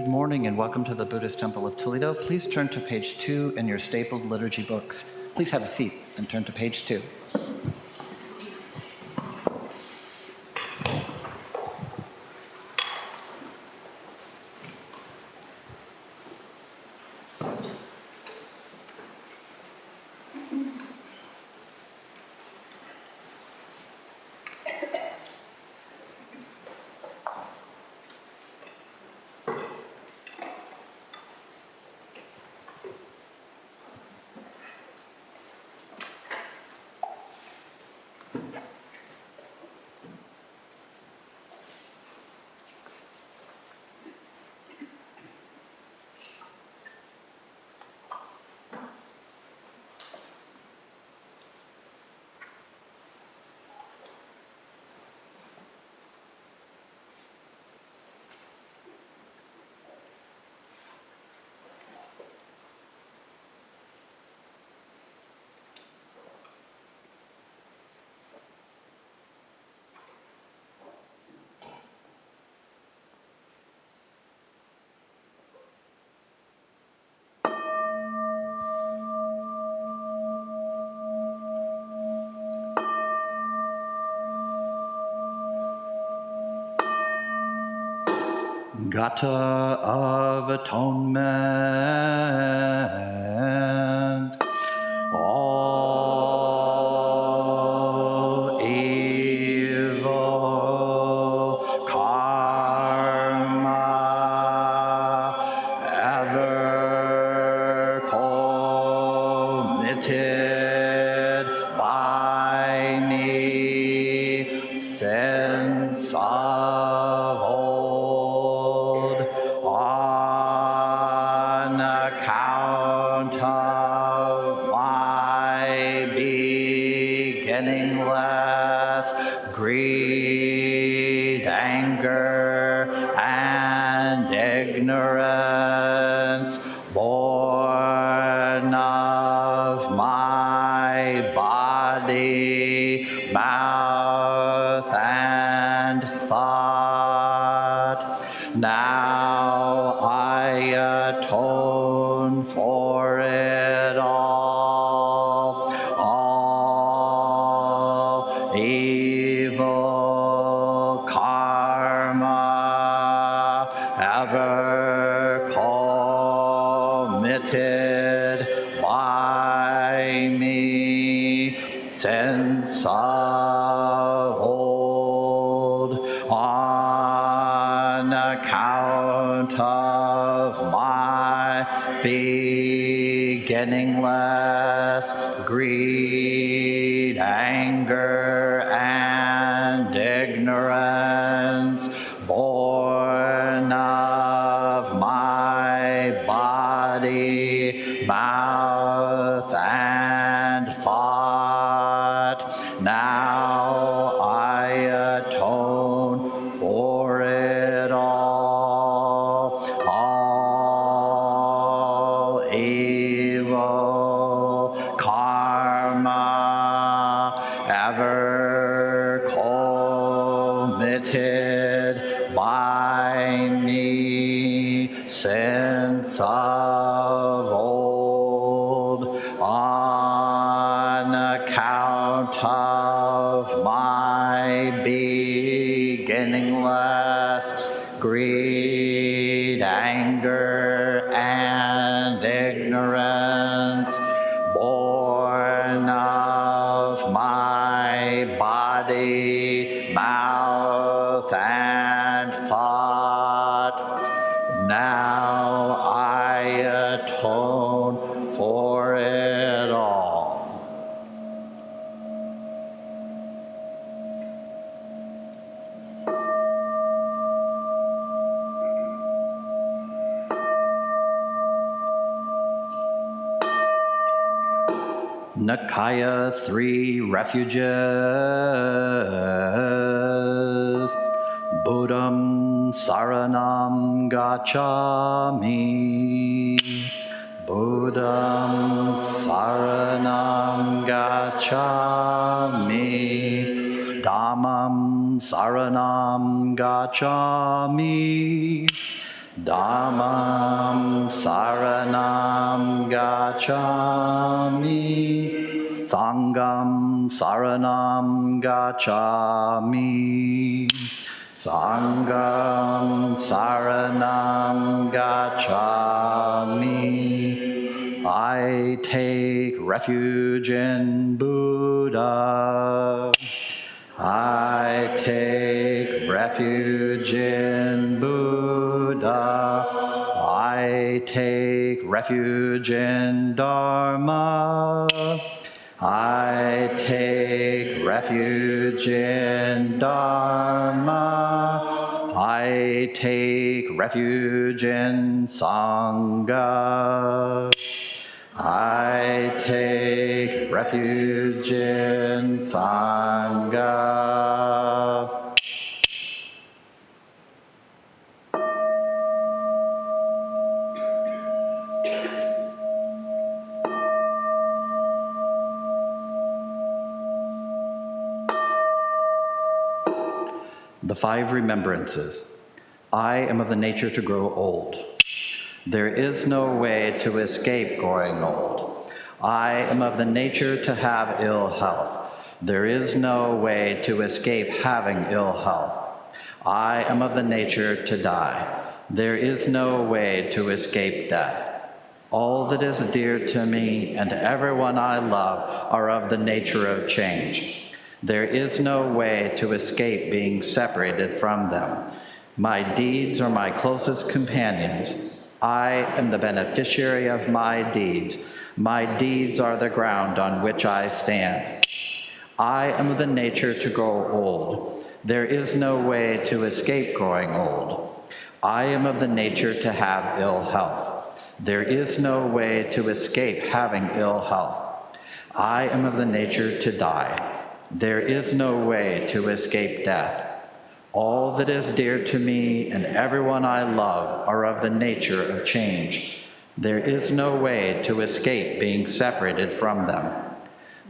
Good morning and welcome to the Buddhist Temple of Toledo. Please turn to page 2 in your stapled liturgy books. Please have a seat and turn to page 2. Gata of Atonement. All evil karma ever committed by me since of old, on account of my beginningless greed, anger, and ignorance, born of my body, mouth, and thought. Now I atone for it all evil karma ever committed by me since of old, on account of my beginningless greed, anger, and ignorance, born of my body, mouth, and thought. Now I atone for it all evil karma ever committed by me since of old, on account of my beginningless greed, anger, and ignorance, born of my body, mouth, and thought. Now I atone for it all. Nikaya 3 Refuges. Buddham Saranam Gacchami. Buddham Saranam Gacchami. Dhammam Saranam Gacchami. Dhammam saranam gacchami, Sangham saranam gacchami, Sangham saranam gacchami. I take refuge in Buddha. I take refuge in Buddha. I take refuge in Dharma. I take refuge in Dharma. I take refuge in Sangha. I take refuge in Sangha. The 5 remembrances. I am of the nature to grow old. There is no way to escape growing old. I am of the nature to have ill health. There is no way to escape having ill health. I am of the nature to die. There is no way to escape death. All that is dear to me and everyone I love are of the nature of change. There is no way to escape being separated from them. My deeds are my closest companions. I am the beneficiary of my deeds. My deeds are the ground on which I stand. I am of the nature to grow old. There is no way to escape growing old. I am of the nature to have ill health. There is no way to escape having ill health. I am of the nature to die. There is no way to escape death. All that is dear to me and everyone I love are of the nature of change. There is no way to escape being separated from them.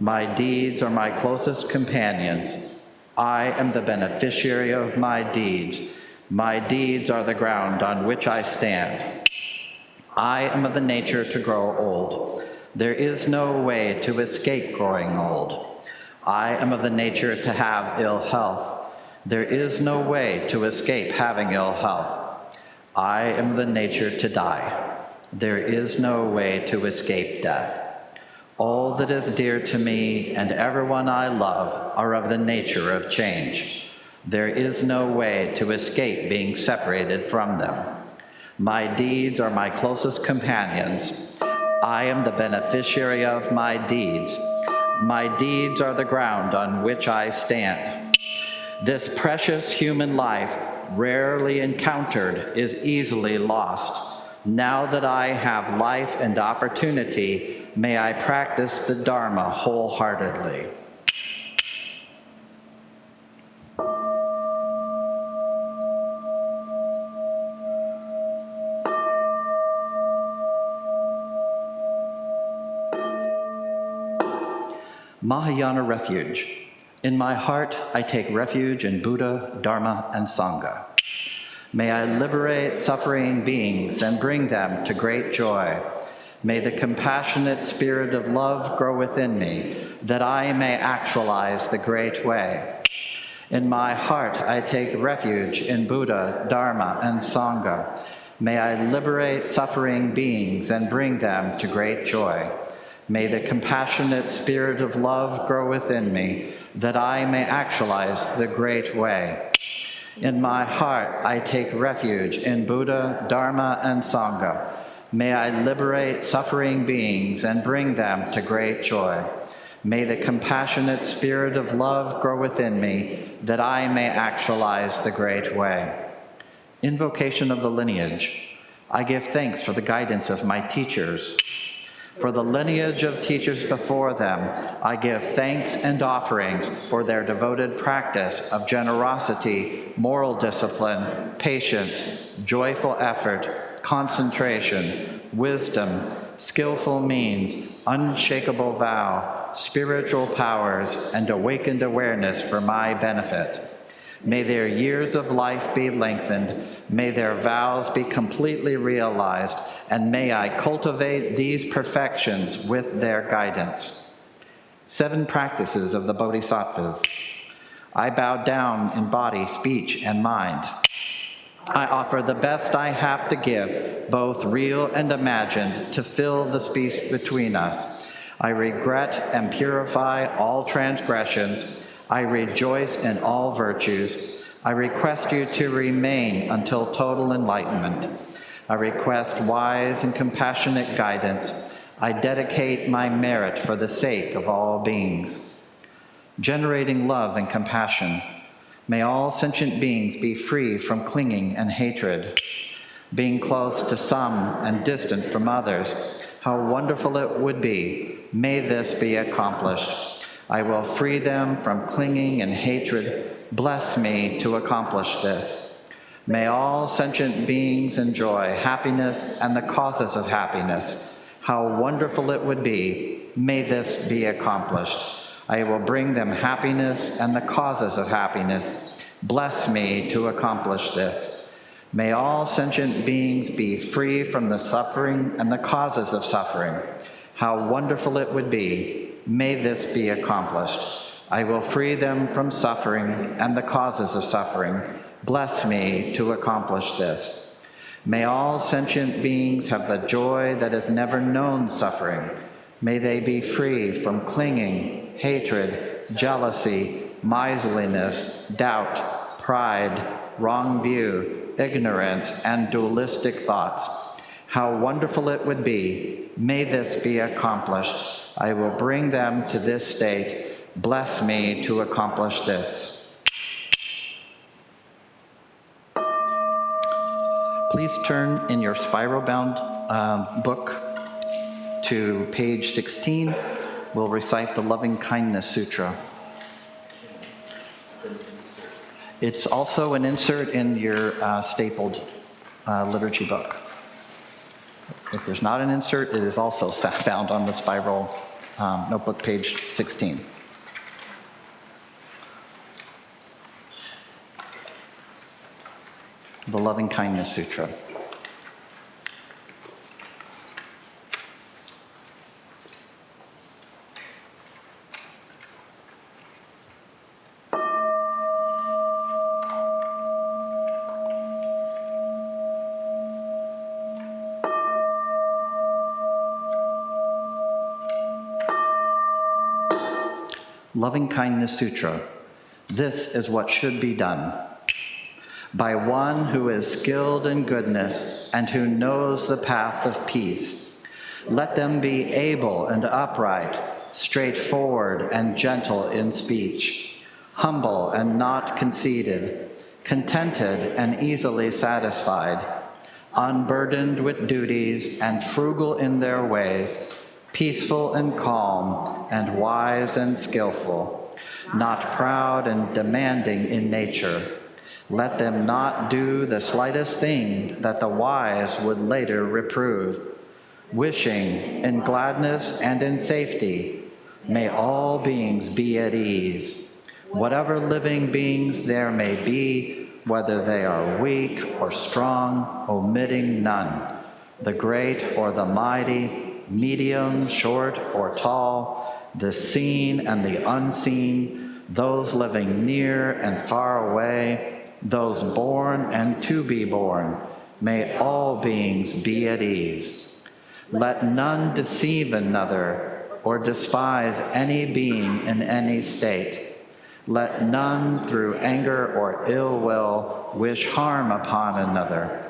My deeds are my closest companions. I am the beneficiary of my deeds. My deeds are the ground on which I stand. I am of the nature to grow old. There is no way to escape growing old. I am of the nature to have ill health. There is no way to escape having ill health. I am of the nature to die. There is no way to escape death. All that is dear to me and everyone I love are of the nature of change. There is no way to escape being separated from them. My deeds are my closest companions. I am the beneficiary of my deeds. My deeds are the ground on which I stand. This precious human life, rarely encountered, is easily lost. Now that I have life and opportunity, may I practice the Dharma wholeheartedly. Mahayana Refuge. In my heart, I take refuge in Buddha, Dharma, and Sangha. May I liberate suffering beings and bring them to great joy. May the compassionate spirit of love grow within me, that I may actualize the great way. In my heart, I take refuge in Buddha, Dharma, and Sangha. May I liberate suffering beings and bring them to great joy. May the compassionate spirit of love grow within me, that I may actualize the great way. In my heart, I take refuge in Buddha, Dharma, and Sangha. May I liberate suffering beings and bring them to great joy. May the compassionate spirit of love grow within me, that I may actualize the great way. Invocation of the lineage. I give thanks for the guidance of my teachers. For the lineage of teachers before them, I give thanks and offerings for their devoted practice of generosity, moral discipline, patience, joyful effort, concentration, wisdom, skillful means, unshakable vow, spiritual powers, and awakened awareness for my benefit. May their years of life be lengthened. May their vows be completely realized. And may I cultivate these perfections with their guidance. 7 practices of the Bodhisattvas. I bow down in body, speech, and mind. I offer the best I have to give, both real and imagined, to fill the space between us. I regret and purify all transgressions. I rejoice in all virtues. I request you to remain until total enlightenment. I request wise and compassionate guidance. I dedicate my merit for the sake of all beings. Generating love and compassion. May all sentient beings be free from clinging and hatred. Being close to some and distant from others, how wonderful it would be. May this be accomplished. I will free them from clinging and hatred. Bless me to accomplish this. May all sentient beings enjoy happiness and the causes of happiness. How wonderful it would be. May this be accomplished. I will bring them happiness and the causes of happiness. Bless me to accomplish this. May all sentient beings be free from the suffering and the causes of suffering. How wonderful it would be. May this be accomplished. I will free them from suffering and the causes of suffering. Bless me to accomplish this. May all sentient beings have the joy that has never known suffering. May they be free from clinging, hatred, jealousy, miserliness, doubt, pride, wrong view, ignorance, and dualistic thoughts. How wonderful it would be. May this be accomplished. I will bring them to this state. Bless me to accomplish this. Please turn in your spiral-bound book to page 16. We'll recite the Loving Kindness Sutra. It's also an insert in your stapled liturgy book. If there's not an insert, it is also found on the spiral notebook, page 16. The Loving Kindness Sutra. Loving Kindness Sutra. This is what should be done. By one who is skilled in goodness and who knows the path of peace, let them be able and upright, straightforward and gentle in speech, humble and not conceited, contented and easily satisfied, unburdened with duties and frugal in their ways, peaceful and calm, and wise and skillful, not proud and demanding in nature. Let them not do the slightest thing that the wise would later reprove. Wishing in gladness and in safety, may all beings be at ease. Whatever living beings there may be, whether they are weak or strong, omitting none, the great or the mighty, medium, short, or tall, the seen and the unseen, those living near and far away, those born and to be born, may all beings be at ease. Let none deceive another or despise any being in any state. Let none through anger or ill will wish harm upon another.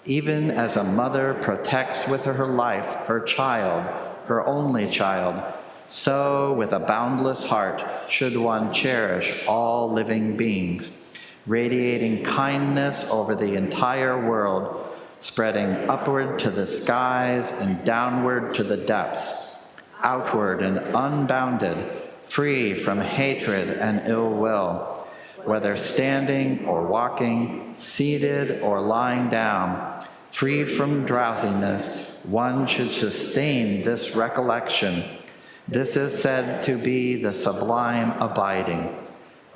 Even as a mother protects with her life her child, her only child, so with a boundless heart should one cherish all living beings, radiating kindness over the entire world, spreading upward to the skies and downward to the depths, outward and unbounded, free from hatred and ill will, whether standing or walking, seated or lying down, free from drowsiness, one should sustain this recollection. This is said to be the sublime abiding.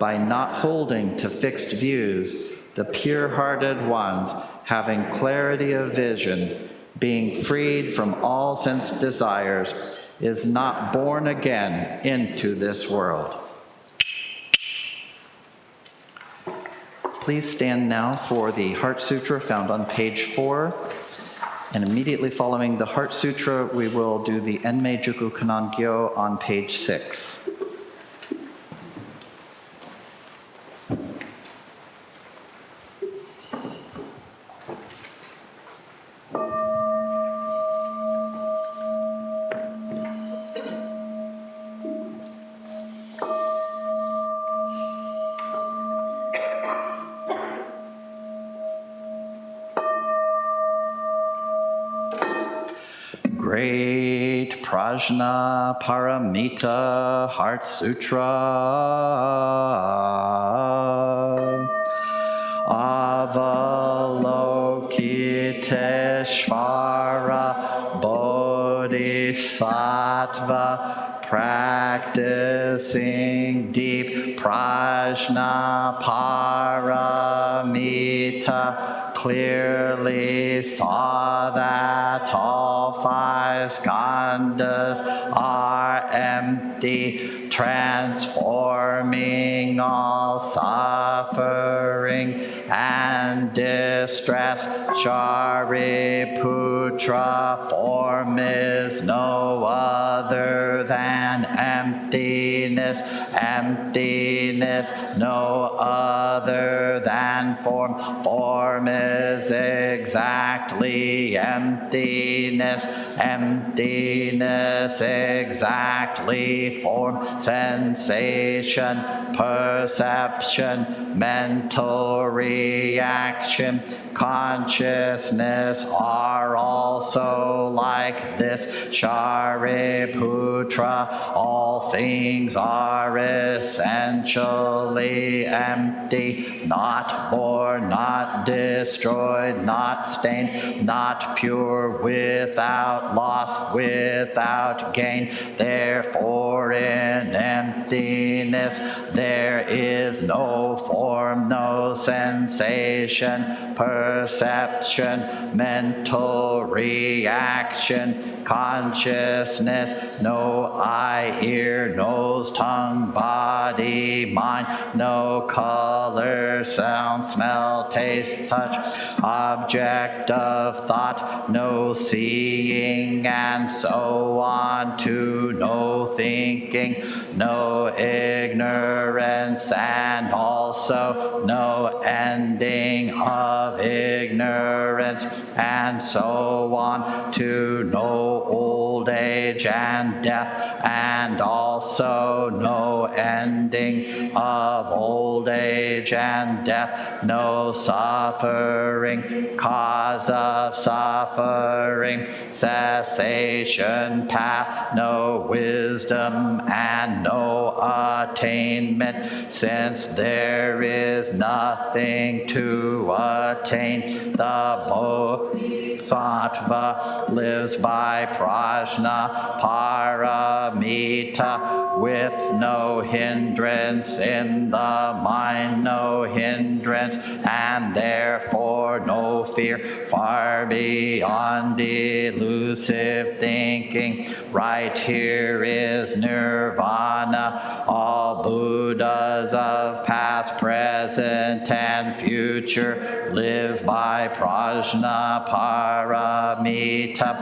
by not holding to fixed views, the pure-hearted ones, having clarity of vision, being freed from all sense desires, is not born again into this world. Please stand now for the Heart Sutra found on page 4. And immediately following the Heart Sutra, we will do the Enmei Juku Kanan Gyo on page 6. Great Prajna Paramita Heart Sutra. Avalokiteshvara Bodhisattva practicing deep Prajna Paramita clearly saw that all 5 skandhas are empty, transforming all suffering and distress. Shariputra, form is no other than emptiness, emptiness no other than form, form is exactly emptiness, emptiness exactly form, sensation, perception, mental reaction, consciousness are also like this. Shariputra, all things are essentially empty, not born, not destroyed, not stained, not pure, without loss, without gain. Therefore in emptiness there is no form, no sensation, perception, mental reaction, consciousness, no eye, ear, nose, tongue, body, mind, no color, sound, smell, taste, touch, object of thought, no seeing, and so on, to no thinking, no ignorance, and also no ending of ignorance, and so on, to no old age and death, and also no ending of old age and death, no suffering, cause of suffering, cessation path, no wisdom, and no attainment, since there is nothing to attain. The Bodhisattva lives by Prajna Paramita with no hindrance in the mind, no hindrance, and therefore no fear, far beyond elusive thinking. Right here is nirvana. All Buddhas of past, present, and future live by Prajna Paramita,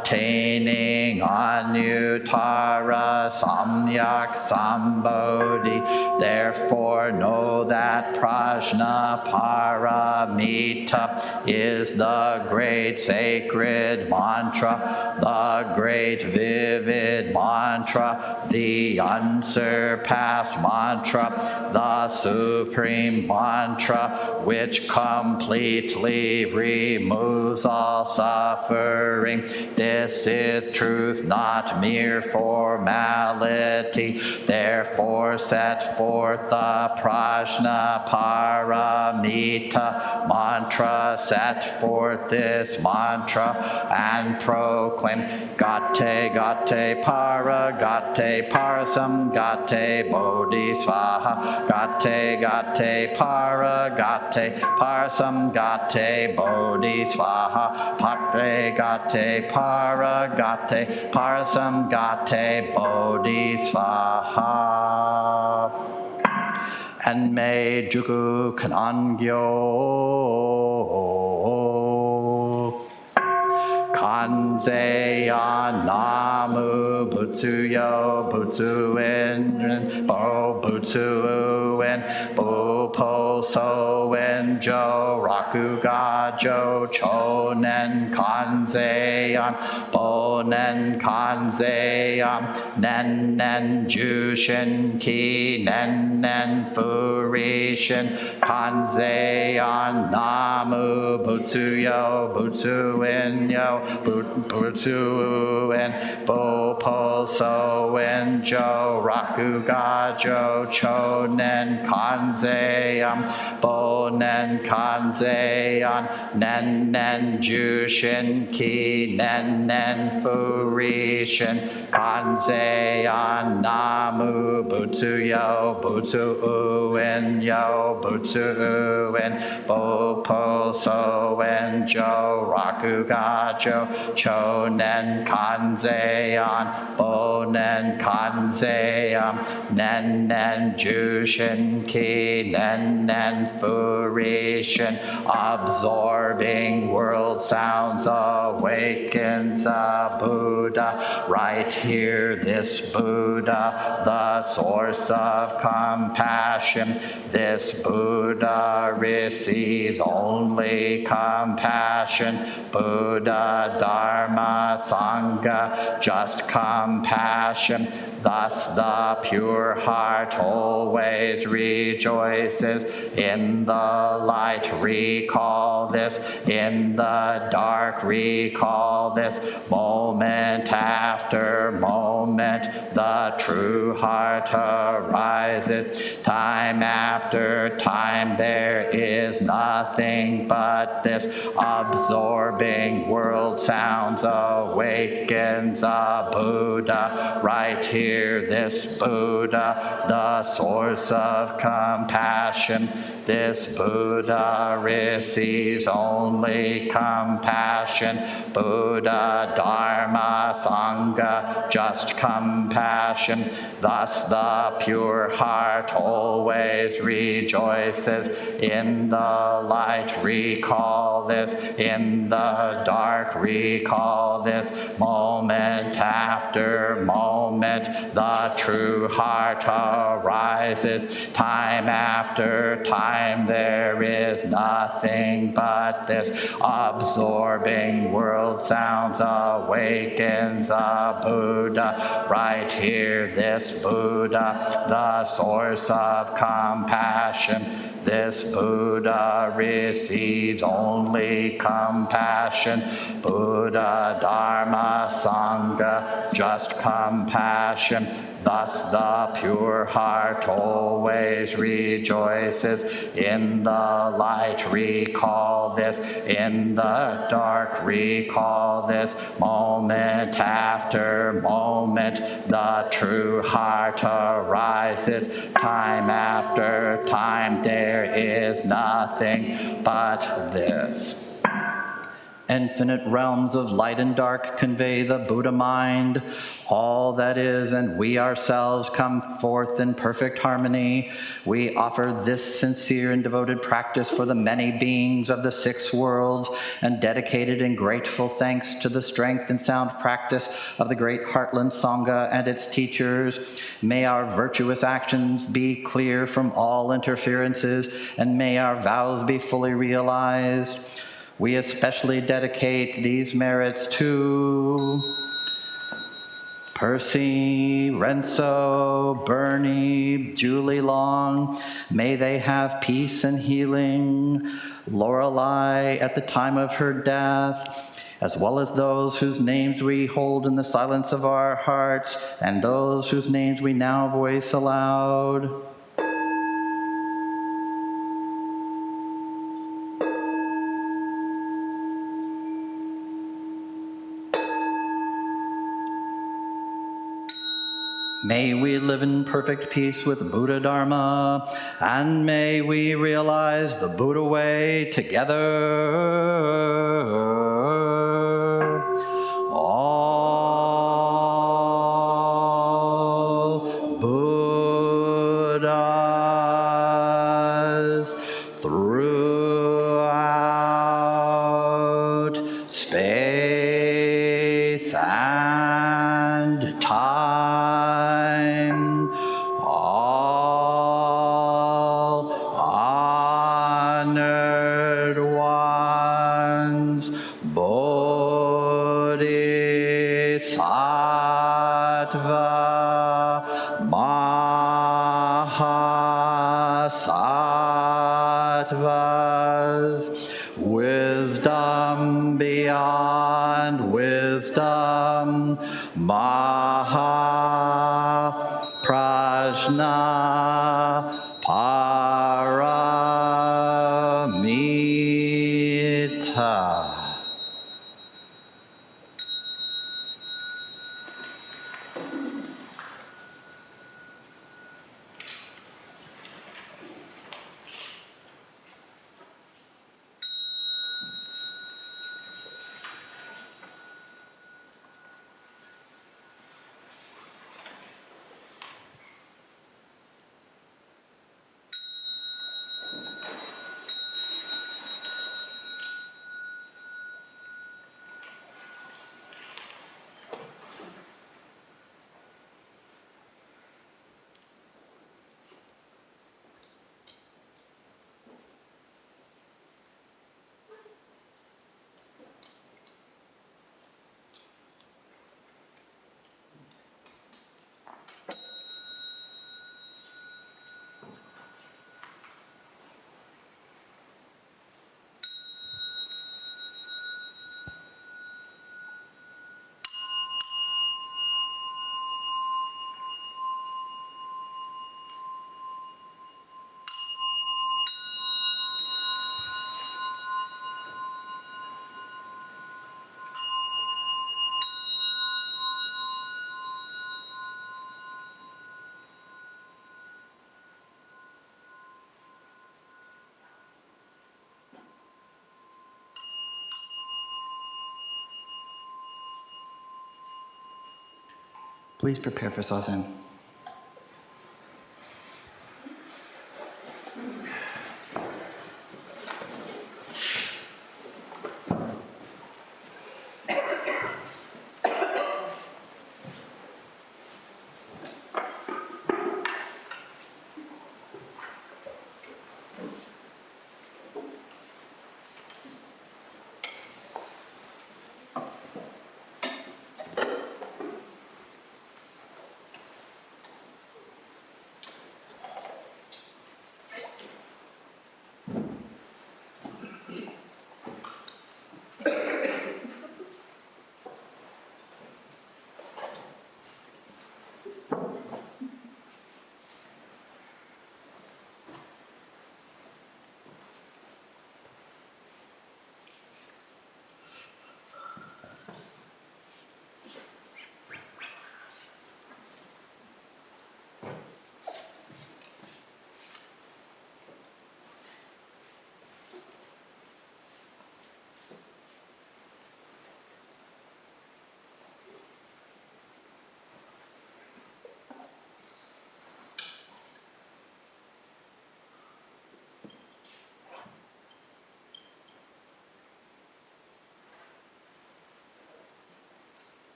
attaining Anuttara Samyak Sambodhi. Therefore know that Prajna Paramita is the great sacred mantra, the great vivid mantra, the unsurpassed mantra, the supreme mantra, which completely removes all suffering, This is truth, not mere formality. Therefore set forth the Prajna Paramita mantra. Set forth this mantra and proclaim Gate Gate Para, Gate Parasam, Gate Bodhisvaha, Gate Gate Para, Gate Parasam, Gate Bodhisvaha, Gate Gate Para, Gate Parasam, Gate Bodhisvaha. And may Juku Kanangyo Kanzeya Namu Butsuyo Butsuin Bo Butsuin Bo Posoen Jo Raku Gajo Chonen Kanzeyan Bonen Kanzeyan Nen Nen Jushin Ki Nen Nen Furishin Kanzeyan Namu Butsuyo Butsuin Yo Butsu and Bo Poso and Jo Raku Gajo Chonen Kanzeyan Bonen Kanzeyan Nen Nen Jushin Ki Nen Nen Furishin Kanzeyan Namu Butsu Yo Butsu and Yo Butsu and Bo Poso and Jo Raku Gajo Chonen Kanzeyan Bonen Kanzeyan Nen Nen Jushin Ki Nen Nen Furishin absorbing world sounds awakens a Buddha. Right here this Buddha, the source of compassion. This Buddha receives only compassion. Buddha, Dharma, Sangha, just compassion. Thus the pure heart always rejoices. In the light recall this, in the dark recall this. Moment after moment the true heart arises. Time after time there is nothing but this absorbing world sounds awakens a Buddha. Right here this Buddha, the source of compassion. This Buddha receives only compassion. Buddha, Dharma, Sangha, just compassion. Thus the pure heart always rejoices. In the light recall this, in the dark recall this. Moment after moment the true heart arises. Time after time there is nothing but this absorbing world sounds awakens a Buddha. Right here this Buddha, the source of compassion. This Buddha receives only compassion. Buddha, Dharma, Sangha, just compassion. Thus the pure heart always rejoices. In the light recall this, in the dark recall this. Moment after moment the true heart arises. Time after time there is nothing but this. Infinite realms of light and dark convey the Buddha mind. All that is and we ourselves come forth in perfect harmony. We offer this sincere and devoted practice for the many beings of the 6 worlds and dedicated in grateful thanks to the strength and sound practice of the great Heartland Sangha and its teachers. May our virtuous actions be clear from all interferences, and may our vows be fully realized. We especially dedicate these merits to Percy, Renzo, Bernie, Julie Long. May they have peace and healing. Lorelei at the time of her death. as well as those whose names we hold in the silence of our hearts, and those whose names we now voice aloud. May we live in perfect peace with Buddha Dharma, and may we realize the Buddha way together. All Buddhas throughout space and time, all honored ones, Bodhisattva, Mahasattvas, wisdom beyond wisdom, Mahaprajna Paramita. Please prepare for Zazen.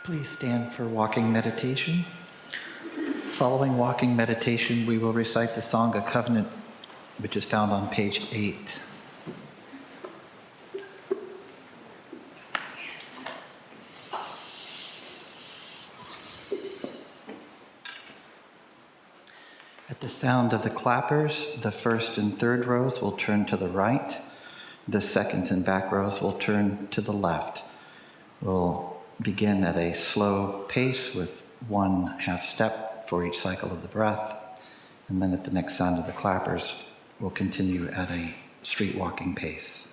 Please stand for walking meditation. Following walking meditation, we will recite the Song of Covenant, which is found on page 8. At the sound of the clappers, the first and third rows will turn to the right. The second and back rows will turn to the left. We'll begin at a slow pace with 1/2 step for each cycle of the breath. And then at the next sound of the clappers, we'll continue at a street walking pace.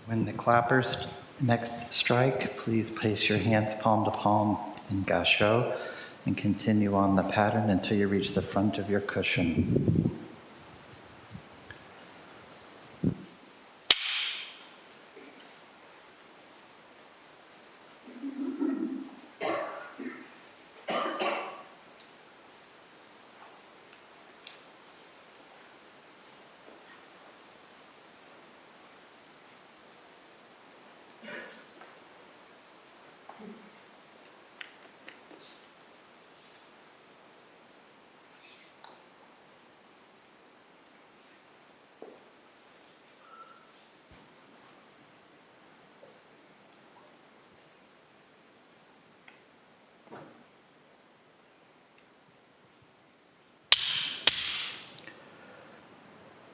When the clappers next strike, please place your hands palm to palm in gasho and continue on the pattern until you reach the front of your cushion.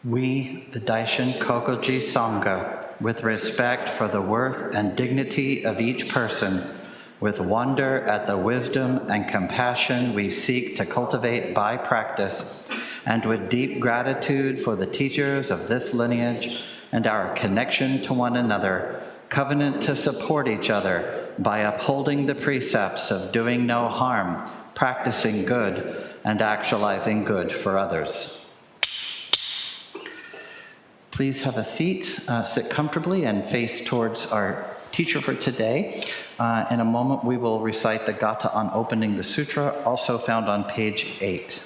We, the Daishin Kokoji Sangha, with respect for the worth and dignity of each person, with wonder at the wisdom and compassion we seek to cultivate by practice, and with deep gratitude for the teachers of this lineage and our connection to one another, covenant to support each other by upholding the precepts of doing no harm, practicing good, and actualizing good for others. Please have a seat, sit comfortably, and face towards our teacher for today. In a moment, we will recite the Gata on opening the sutra, also found on page 8.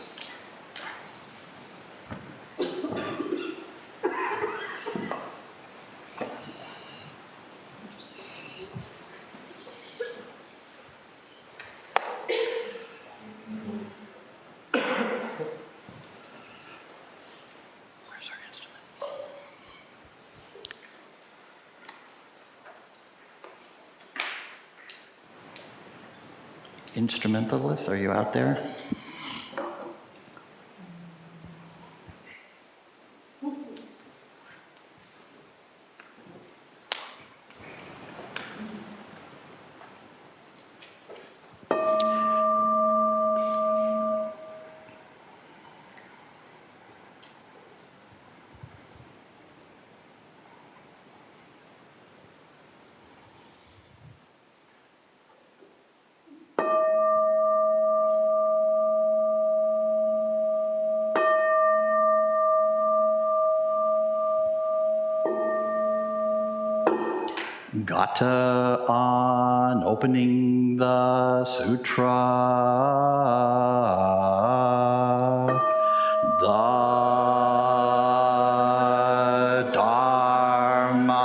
Instrumentalists, are you out there? Gata on opening the sutra. The Dharma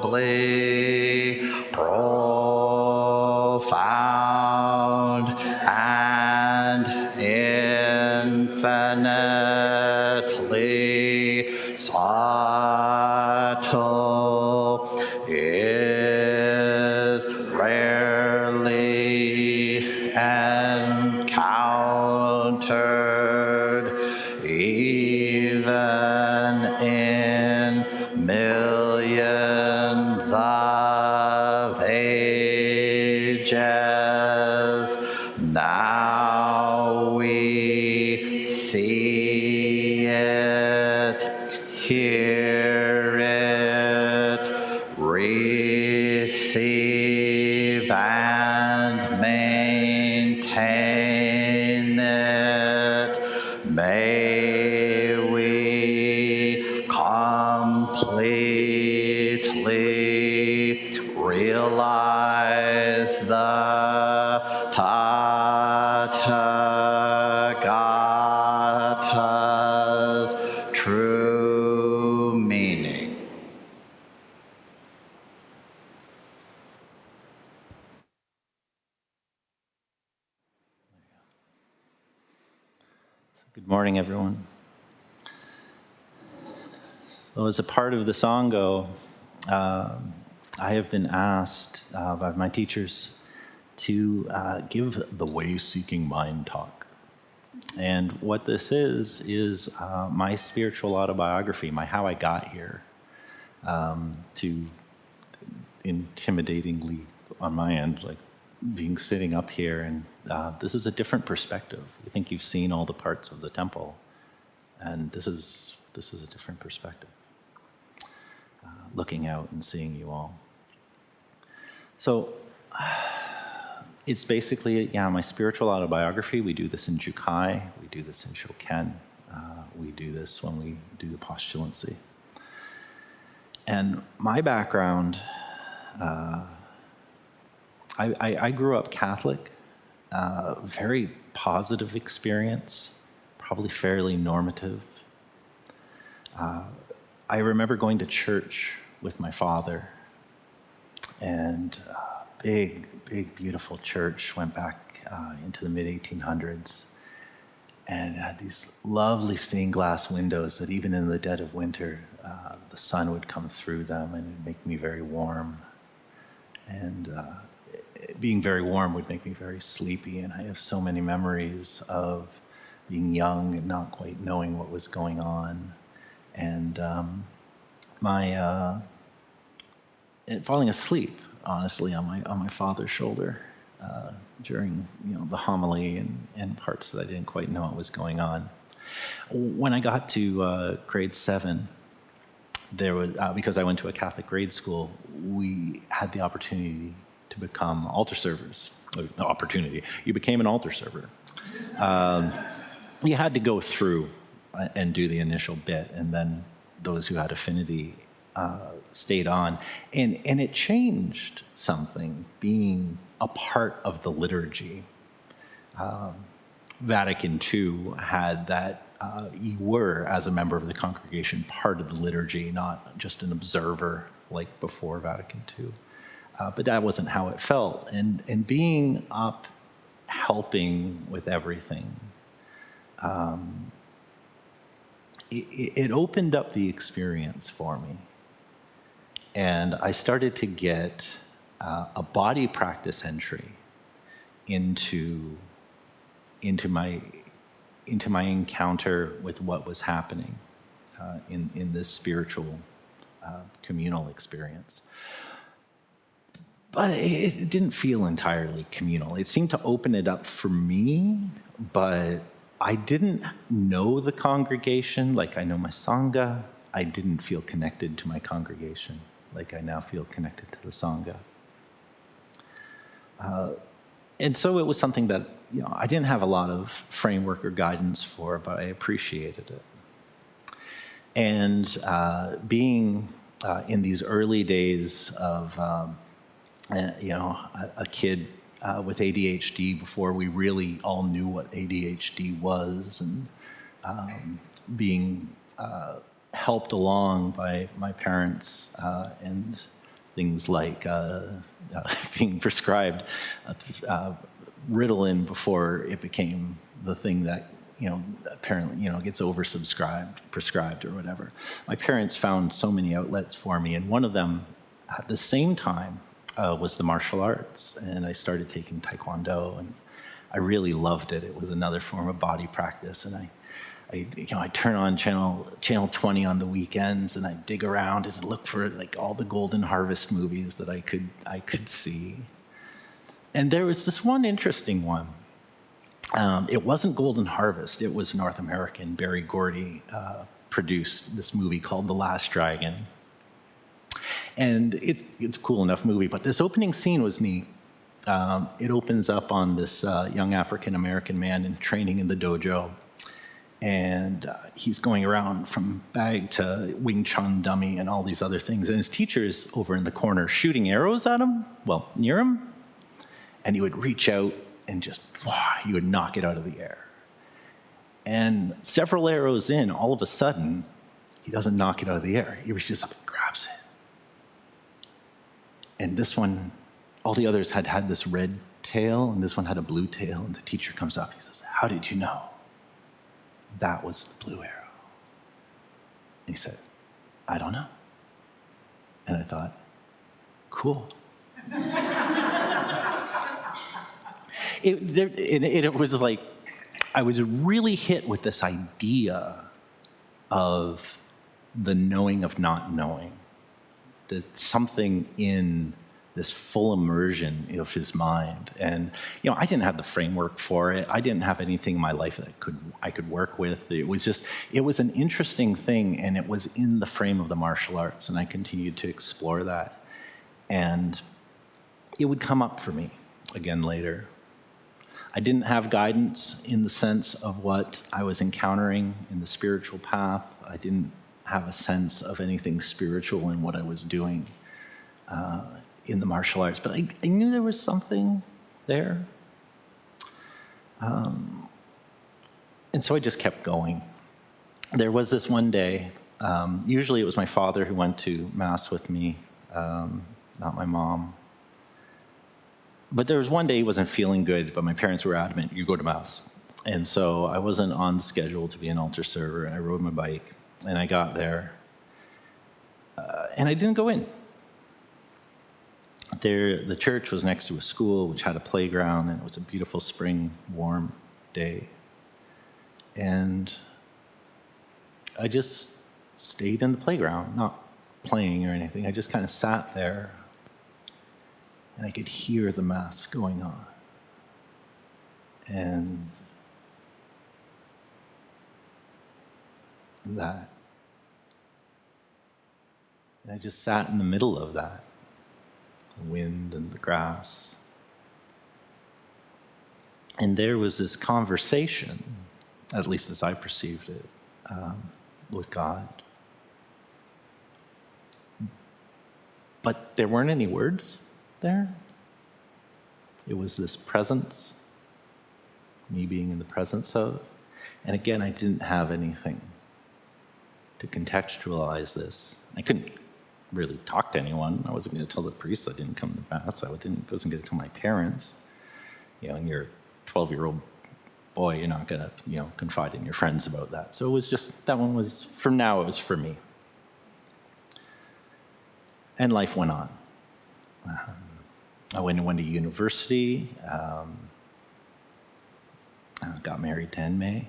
incomparably profound and infinitely subtle is rarely encountered even in millions of ages. Now we see it, hear it, receive and maintain it. May we completely realize the Tathagata's true meaning. Good morning, everyone. So as a part of the Sangha, I have been asked by my teachers to give the way-seeking mind talk. And what this is my spiritual autobiography, my how I got here, to intimidatingly, on my end, like being sitting up here, and this is a different perspective. You think you've seen all the parts of the temple, and this is a different perspective. Looking out and seeing you all. So it's basically, my spiritual autobiography. We do this in Jukai, we do this in Shoken, we do this when we do the postulancy. And my background, I grew up Catholic, very positive experience, probably fairly normative. I remember going to church with my father, and big, beautiful church, went back into the mid-1800s, and had these lovely stained glass windows that even in the dead of winter, the sun would come through them and it'd make me very warm. And being very warm would make me very sleepy, and I have so many memories of being young and not quite knowing what was going on. And falling asleep, honestly, on my father's shoulder during the homily and parts that I didn't quite know what was going on. When I got to grade 7, there was because I went to a Catholic grade school, we had the opportunity to become altar servers. You became an altar server. You had to go through and do the initial bit, and then those who had affinity stayed on. And it changed something, being a part of the liturgy. Vatican II had that you were, as a member of the congregation, part of the liturgy, not just an observer like before Vatican II. But that wasn't how it felt. And being up, helping with everything, it opened up the experience for me. And I started to get a body practice entry into my encounter with what was happening in this spiritual communal experience. But it didn't feel entirely communal. It seemed to open it up for me, but I didn't know the congregation like I know my Sangha. I didn't feel connected to my congregation like I now feel connected to the Sangha. And so it was something that I didn't have a lot of framework or guidance for, but I appreciated it. And being in these early days of a kid with ADHD before we really all knew what ADHD was, and being helped along by my parents and things like being prescribed Ritalin before it became the thing that apparently gets prescribed or whatever. My parents found so many outlets for me, and one of them at the same time was the martial arts, and I started taking Taekwondo, and I really loved it. It was another form of body practice, and I turn on channel 20 on the weekends, and I dig around and look for like all the Golden Harvest movies that I could see. And there was this one interesting one. It wasn't Golden Harvest. It was North American. Barry Gordy produced this movie called The Last Dragon. And it's a cool enough movie, but this opening scene was neat. It opens up on this young African-American man in training in the dojo. And he's going around from bag to Wing Chun dummy and all these other things. And his teacher's over in the corner shooting arrows at him, near him. And he would reach out and just, he would knock it out of the air. And several arrows in, all of a sudden, he doesn't knock it out of the air. He reaches up and grabs it. And this one, all the others had this red tail, and this one had a blue tail. And the teacher comes up, he says, "How did you know that was the blue arrow?" And he said, "I don't know." And I thought, cool. It was like, I was really hit with this idea of the knowing of not knowing. That something in this full immersion of his mind. And, I didn't have the framework for it. I didn't have anything in my life that I could work with. It was an interesting thing, and it was in the frame of the martial arts, and I continued to explore that. And it would come up for me again later. I didn't have guidance in the sense of what I was encountering in the spiritual path. I didn't have a sense of anything spiritual in what I was doing in the martial arts, but I knew there was something there. And so I just kept going. There was this one day, usually it was my father who went to Mass with me, not my mom. But there was one day he wasn't feeling good, but my parents were adamant, you go to Mass. And so I wasn't on the schedule to be an altar server, and I rode my bike, and I got there, and I didn't go in. The church was next to a school which had a playground, and it was a beautiful spring, warm day. And I just stayed in the playground, not playing or anything. I just kind of sat there, and I could hear the Mass going on. And that. And I just sat in the middle of that. The wind and the grass. And there was this conversation, at least as I perceived it, with God. But there weren't any words there. It was this presence, me being in the presence of. And again, I didn't have anything to contextualize this. I couldn't really talk to anyone. I wasn't going to tell the priest I didn't come to Mass. I wasn't going to tell my parents. And you're a 12-year-old boy, you're not going to, confide in your friends about that. So it was just, that one was, for now, it was for me. And life went on. I went to university, got married to Enmei,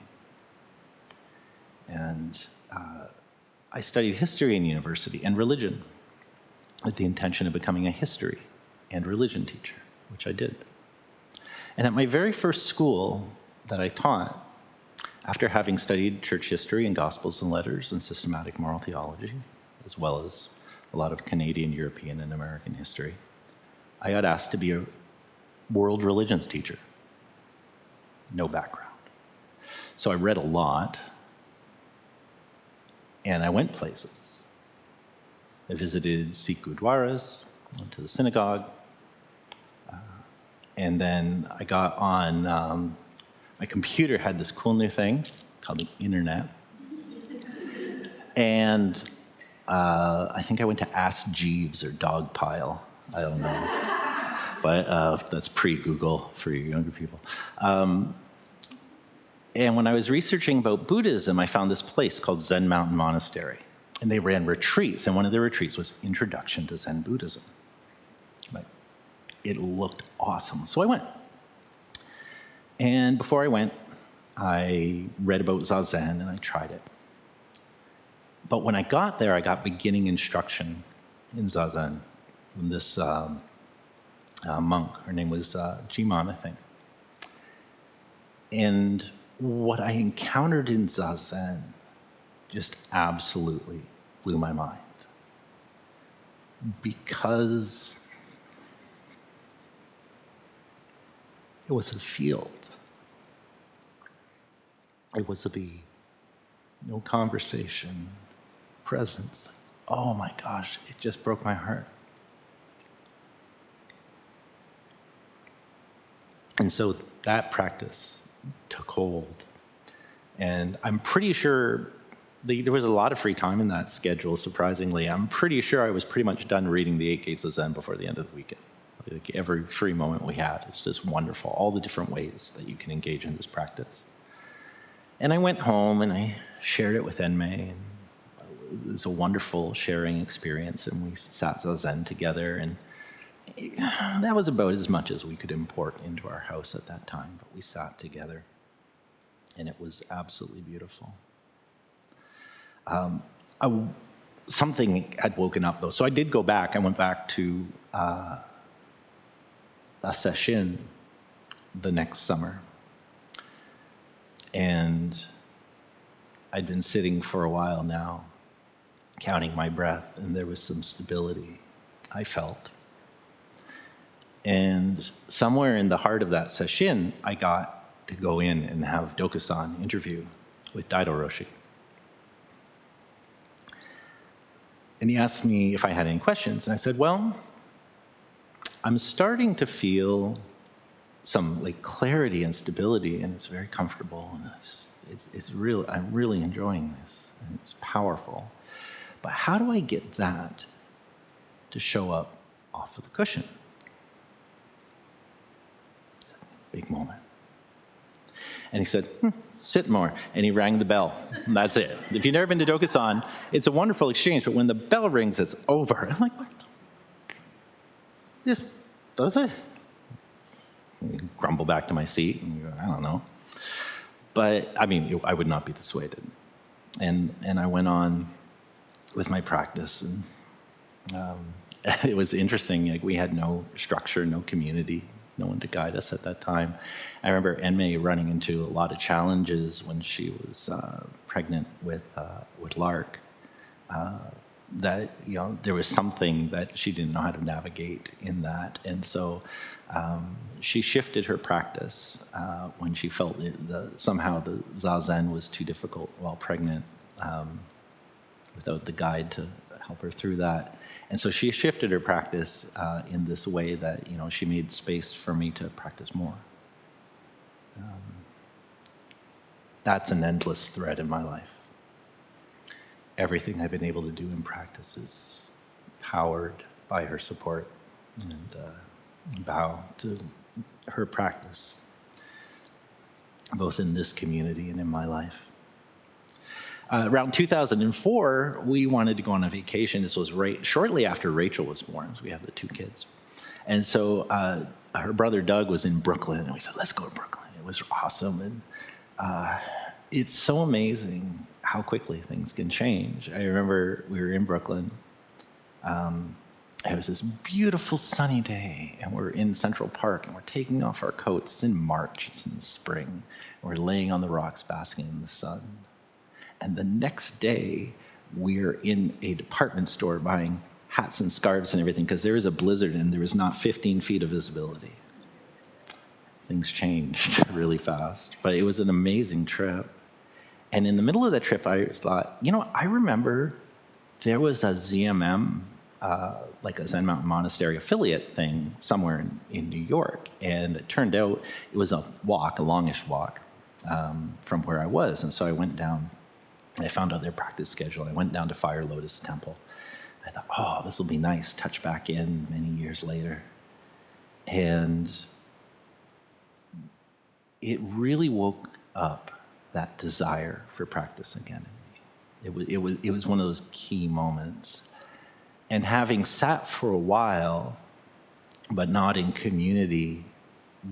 and I studied history in university and religion with the intention of becoming a history and religion teacher, which I did. And at my very first school that I taught, after having studied church history and Gospels and Letters and systematic moral theology, as well as a lot of Canadian, European, and American history, I got asked to be a world religions teacher. No background. So I read a lot, and I went places. I visited Sikh Gurdwaras, went to the synagogue, and then I got on, my computer had this cool new thing called the internet, and I think I went to Ask Jeeves or Dogpile, I don't know. But that's pre-Google for you younger people. And when I was researching about Buddhism, I found this place called Zen Mountain Monastery. And they ran retreats, and one of the retreats was Introduction to Zen Buddhism. But it looked awesome, so I went. And before I went, I read about Zazen, and I tried it. But when I got there, I got beginning instruction in Zazen from this monk. Her name was Jiman, I think. And what I encountered in Zazen just absolutely blew my mind. Because it was a field. It was no conversation, presence. Oh my gosh, it just broke my heart. And so that practice took hold. And I'm pretty sure there was a lot of free time in that schedule, surprisingly. I'm pretty sure I was pretty much done reading the 8 Gates of Zen before the end of the weekend. Like every free moment we had, it's just wonderful, all the different ways that you can engage in this practice. And I went home and I shared it with Enmei, and it was a wonderful sharing experience, and we sat Zazen together, and that was about as much as we could import into our house at that time, but we sat together, and it was absolutely beautiful. Something had woken up, though, so I did go back. I went back to a session the next summer. And I'd been sitting for a while now, counting my breath, and there was some stability I felt. And somewhere in the heart of that session, I got to go in and have Dokusan interview with Daido Roshi. And he asked me if I had any questions, and I said, well, I'm starting to feel some like clarity and stability, and it's very comfortable, and it's real. I'm really enjoying this, and it's powerful. But how do I get that to show up off of the cushion? Big moment. And he said, sit more. And he rang the bell. And that's it. If you've never been to Dokusan, it's a wonderful exchange, but when the bell rings, it's over. I'm like, what? Just does it? Grumble back to my seat and go, I don't know. But I mean, I would not be dissuaded. And I went on with my practice, and it was interesting. Like, we had no structure, no community, no one to guide us at that time. I remember Enmei running into a lot of challenges when she was pregnant with Lark. That, you know, there was something that she didn't know how to navigate in that. And so she shifted her practice when she felt somehow the Zazen was too difficult while pregnant, without the guide to help her through that. And so she shifted her practice in this way that, you know, she made space for me to practice more. That's an endless thread in my life. Everything I've been able to do in practice is powered by her support, and bow to her practice, both in this community and in my life. Around 2004, we wanted to go on a vacation. This was shortly after Rachel was born, so we have the 2 kids. And so her brother Doug was in Brooklyn, and we said, let's go to Brooklyn. It was awesome. And it's so amazing how quickly things can change. I remember we were in Brooklyn. It was this beautiful sunny day, and we're in Central Park, and we're taking off our coats. It's in March, it's in the spring. And we're laying on the rocks, basking in the sun. And the next day, we're in a department store buying hats and scarves and everything, because there was a blizzard and there was not 15 feet of visibility. Things changed really fast, but it was an amazing trip. And in the middle of that trip, I thought, you know, I remember there was a ZMM, like a Zen Mountain Monastery affiliate thing somewhere in New York. And it turned out it was a longish walk from where I was. And so I went down, I found out their practice schedule. I went down to Fire Lotus Temple. I thought, oh, this will be nice, touch back in many years later. And it really woke up that desire for practice again in me. It was one of those key moments. And having sat for a while, but not in community,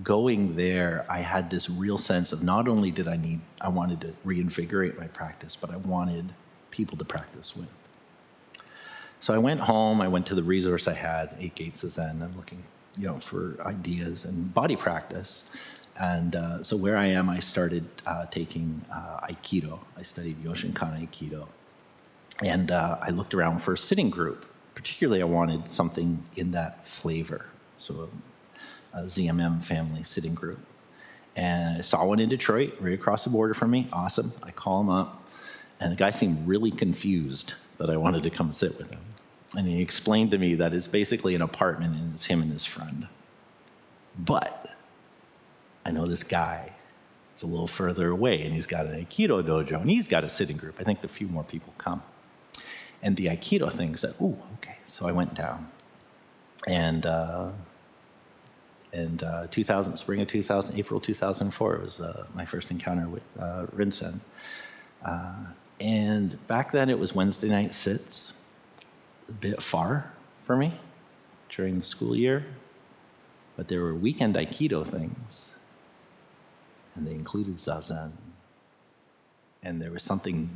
going there, I had this real sense of not only did I wanted to reinvigorate my practice, but I wanted people to practice with. So I went home, I went to the resource I had, 8 Gates of Zen. I'm looking, you know, for ideas and body practice. And so where I am, I started taking Aikido. I studied Yoshinkan Aikido. And I looked around for a sitting group. Particularly, I wanted something in that flavor. So a ZMM family sitting group. And I saw one in Detroit, right across the border from me. Awesome. I call him up. And the guy seemed really confused that I wanted to come sit with him. And he explained to me that it's basically an apartment and it's him and his friend. But I know this guy. It's a little further away, and he's got an Aikido dojo, and he's got a sitting group. I think a few more people come. And the Aikido thing said, ooh, okay. So I went down. And spring of 2000, April 2004 was my first encounter with Rinsen. And back then it was Wednesday night sits, a bit far for me during the school year, but there were weekend Aikido things, and they included Zazen. And there was something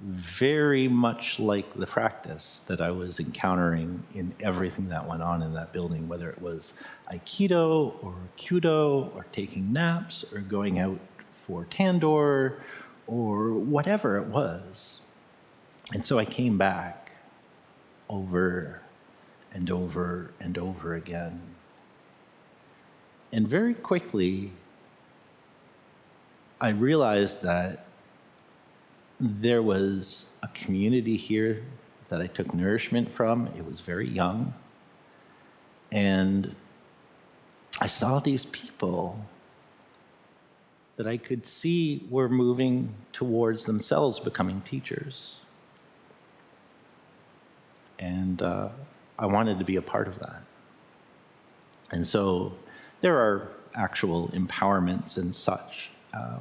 very much like the practice that I was encountering in everything that went on in that building, whether it was Aikido or Kyudo or taking naps or going out for Tandoor or whatever it was. And so I came back over and over and over again. And very quickly, I realized that there was a community here that I took nourishment from. It was very young. And I saw these people that I could see were moving towards themselves becoming teachers. And I wanted to be a part of that. And so there are actual empowerments and such,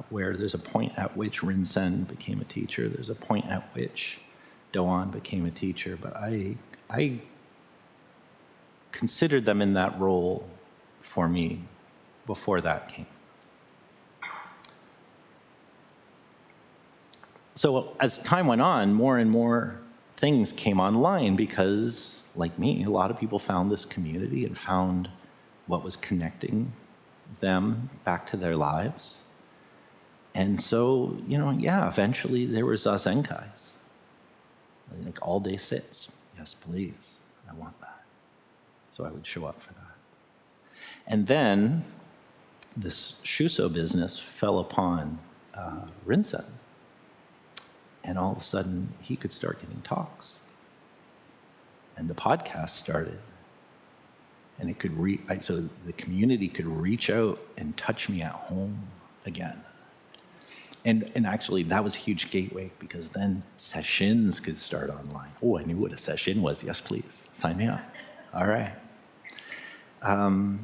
where there's a point at which Rinzen became a teacher, there's a point at which Doan became a teacher, but I considered them in that role for me before that came. So as time went on, more and more things came online because, like me, a lot of people found this community and found what was connecting them back to their lives. And so, eventually there were Zazenkais. Like all-day sits. Yes, please. I want that. So I would show up for that. And then this Shuso business fell upon Rinzen. And all of a sudden, he could start giving talks. And the podcast started. And it could so the community could reach out and touch me at home again. And actually, that was a huge gateway because then sessions could start online. Oh, I knew what a session was. Yes, please. Sign me up. All right. And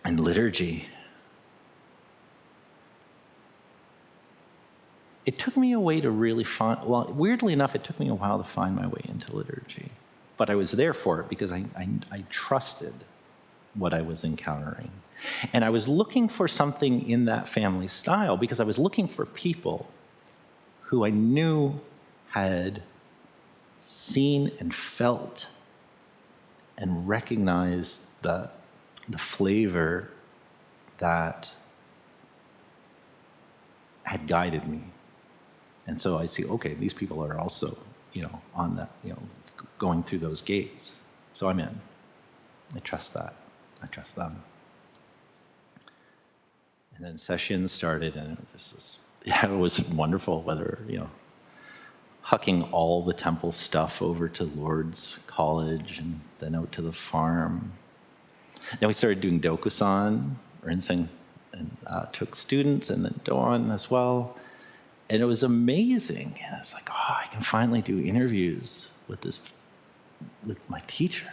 liturgy. It took me a way to really find, well, weirdly enough, it took me a while to find my way into liturgy. But I was there for it because I trusted what I was encountering. And I was looking for something in that family style because I was looking for people who I knew had seen and felt and recognized the flavor that had guided me. And so I see, okay, these people are also, on that, going through those gates. So I'm in. I trust that. I trust them. And then sessions started, and it was wonderful, whether, hucking all the temple stuff over to Lourdes College and then out to the farm. Then we started doing Dokusan, rinsing, and took students, and then Doan as well. And it was amazing. And it's like, I can finally do interviews with my teacher.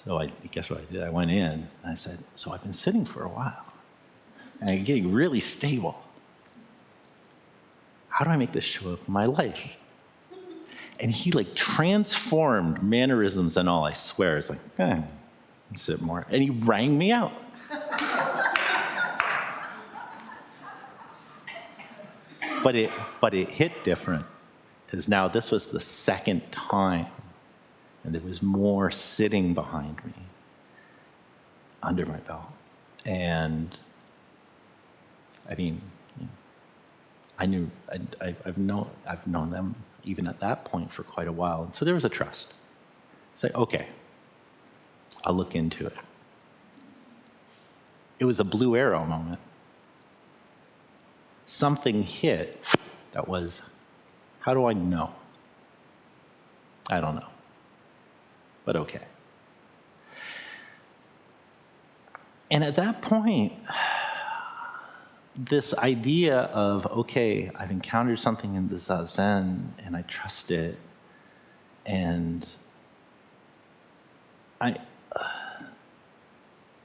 So guess what I did? I went in and I said, so I've been sitting for a while and I'm getting really stable. How do I make this show up in my life? And he transformed mannerisms and all, I swear. It's like, sit more. And he rang me out. But it hit different because now this was the second time and there was more sitting behind me under my belt. And I mean, I knew, I've known them even at that point for quite a while. And so there was a trust. It's like, okay, I'll look into it. It was a blue arrow moment. Something hit that was, how do I know? I don't know. But okay. And at that point, this idea of, okay, I've encountered something in the Zazen and I trust it, and I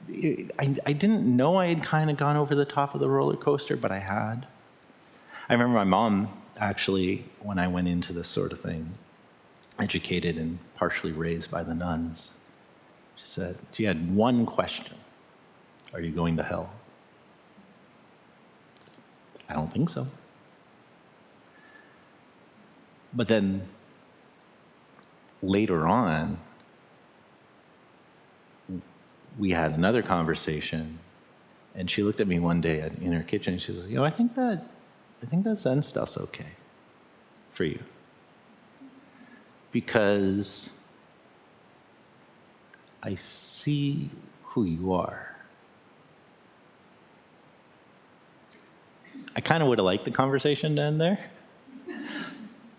didn't know I had kind of gone over the top of the roller coaster, but I had. I remember my mom, actually, when I went into this sort of thing, educated and partially raised by the nuns, she said, she had one question: are you going to hell? I don't think so. But then later on, we had another conversation, and she looked at me one day in her kitchen, and she said, I think that Zen stuff's okay for you. Because I see who you are. I kind of would have liked the conversation to end there.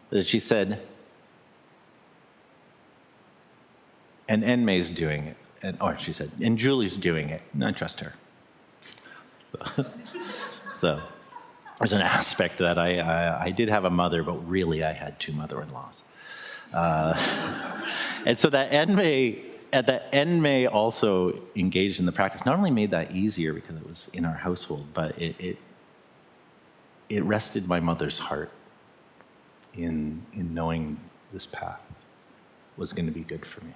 But she said, and Enmei's doing it. Or she said, and Julie's doing it. And I trust her. So there's an aspect that I did have a mother, but really I had two mother-in-laws. And so that Enmei also engaged in the practice, not only made that easier because it was in our household, but it rested my mother's heart in knowing this path was going to be good for me.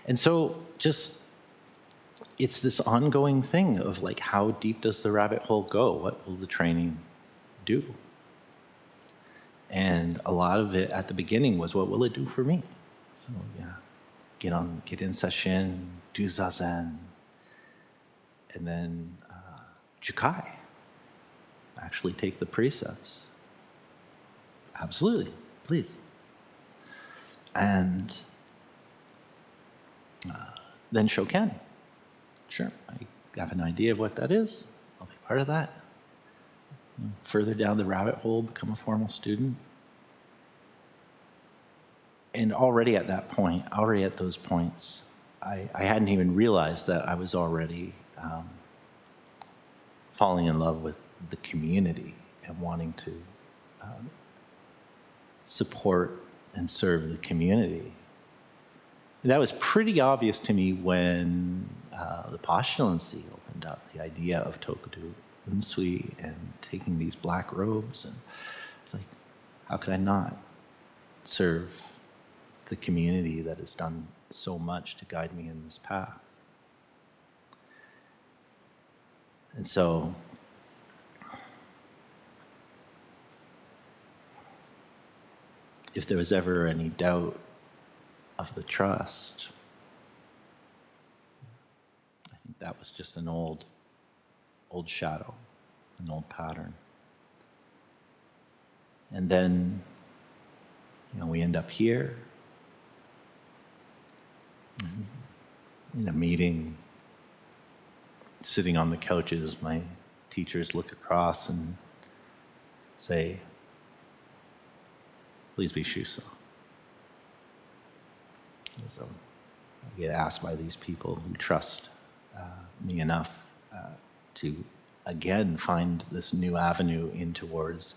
And so it's this ongoing thing of like, how deep does the rabbit hole go? What will the training do? And a lot of it at the beginning was, what will it do for me? So yeah, get in session, do zazen, and then jukai. Actually take the precepts. Absolutely, please. And then shoken. Sure, I have an idea of what that is. I'll be part of that. Further down the rabbit hole, become a formal student. And already at that point, already at those points, I hadn't even realized that I was already falling in love with the community and wanting to support and serve the community. And that was pretty obvious to me when the postulancy opened up, the idea of Tokudu Unsui and taking these black robes. And it's like, how could I not serve the community that has done so much to guide me in this path? And so if there was ever any doubt of the trust, I think that was just an old shadow, an old pattern. And then, we end up here in a meeting, sitting on the couches. My teachers look across and say, please be Shuso. And so I get asked by these people who trust me enough to, again, find this new avenue in towards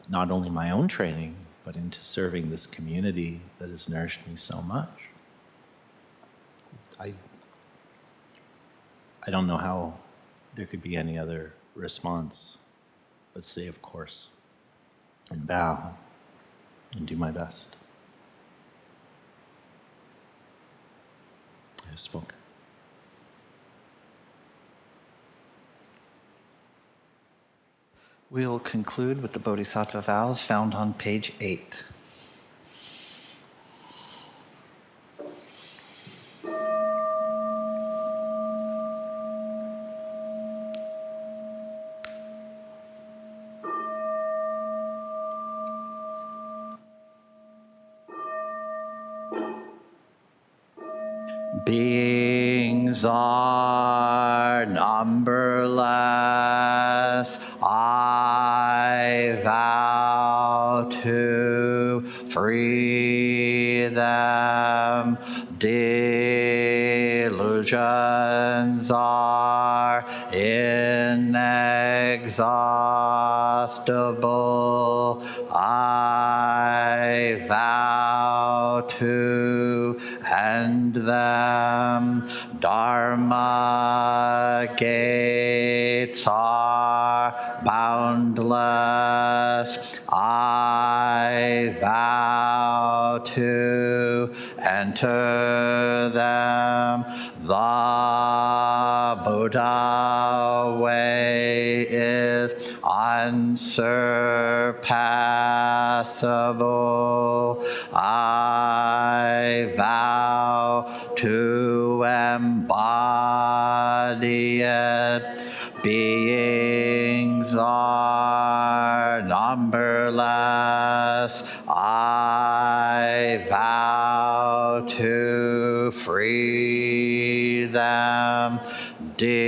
not only my own training, but into serving this community that has nourished me so much. I don't know how there could be any other response but say, of course, and bow and do my best. I have spoken. We'll conclude with the Bodhisattva vows found on page 8. Beings are numberless. I vow to free them. Delusions are inexhaustible. I vow to end them. Dharma gates are boundless. I vow to enter them. The Buddha way is unsurpassable. I vow to embody it. Beings are numberless. I vow to free them. Delusions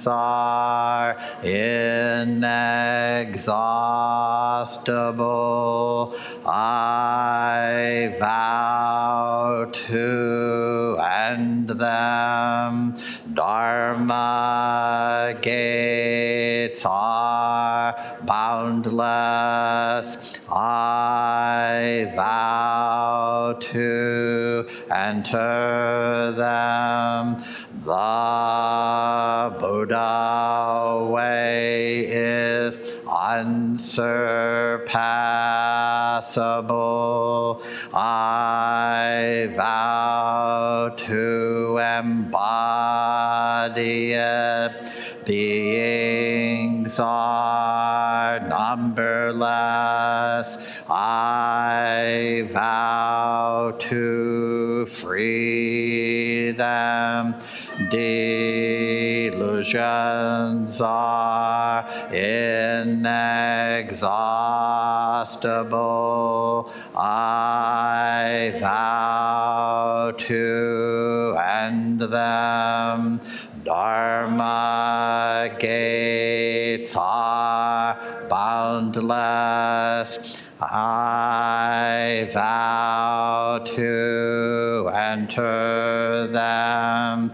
are inexhaustible. I vow to end them. Dharma gates are boundless. I vow to enter them. The Buddha way is unsurpassable. I vow to embody it. Beings are numberless. I vow to free them. Delusions are inexhaustible. I vow to end them. Dharma gates are boundless. I vow to enter them.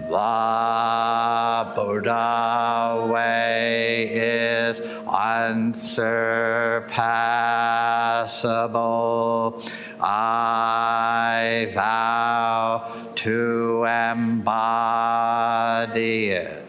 The Buddha way is unsurpassable. I vow to embody it.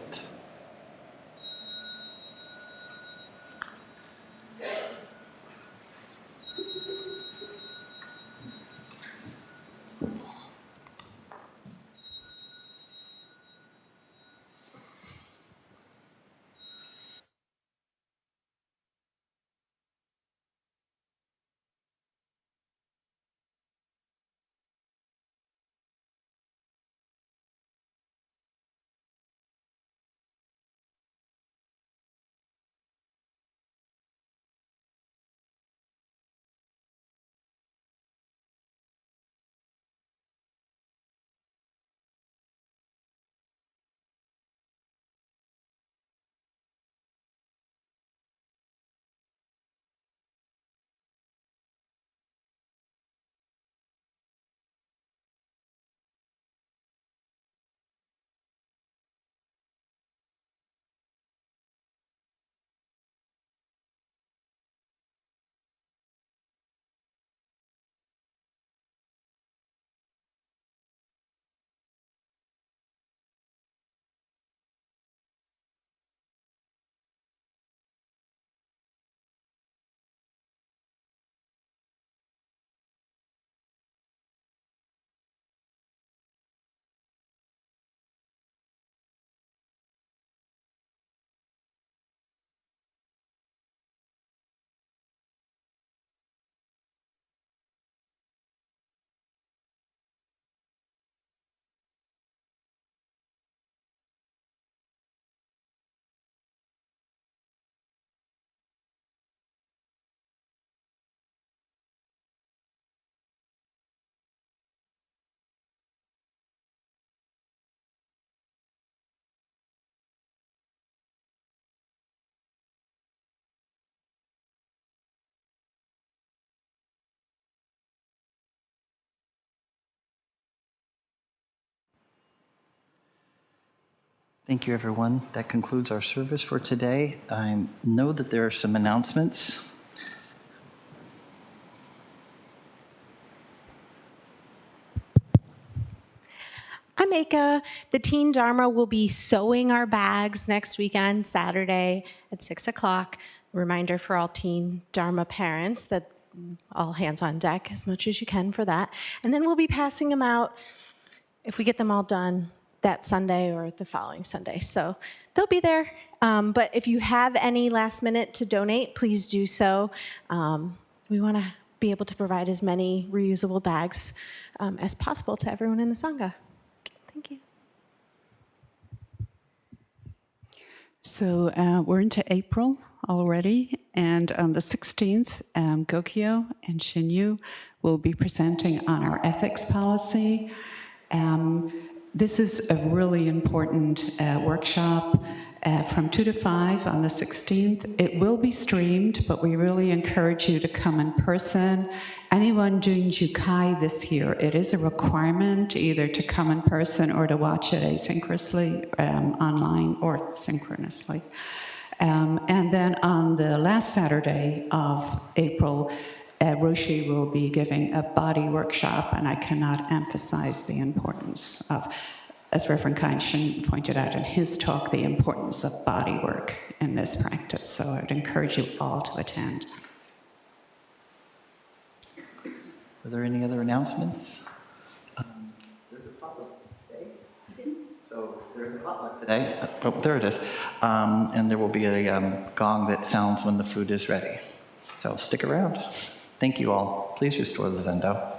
Thank you, everyone. That concludes our service for today. I know that there are some announcements. the Teen Dharma will be sewing our bags next weekend, Saturday at 6 o'clock. Reminder for all Teen Dharma parents that all hands on deck as much as you can for that. And then we'll be passing them out, if we get them all done, that Sunday or the following Sunday. So they'll be there. But if you have any last minute to donate, please do so. We want to be able to provide as many reusable bags as possible to everyone in the Sangha. Thank you. So we're into April already, and on the 16th, Gokyo and Shinyu will be presenting on our ethics policy. This is a really important workshop from 2 to 5 on the 16th. It will be streamed, but we really encourage you to come in person. Anyone doing Jukai this year, it is a requirement either to come in person or to watch it asynchronously online or synchronously. And then on the last Saturday of April, Roshi will be giving a body workshop, and I cannot emphasize the importance of, as Reverend Kain-Shin pointed out in his talk, the importance of body work in this practice. So I would encourage you all to attend. Are there any other announcements? There's a potluck today. So there's a potluck today. Oh, there it is. And there will be a gong that sounds when the food is ready. So stick around. Thank you all. Please restore the Zendo.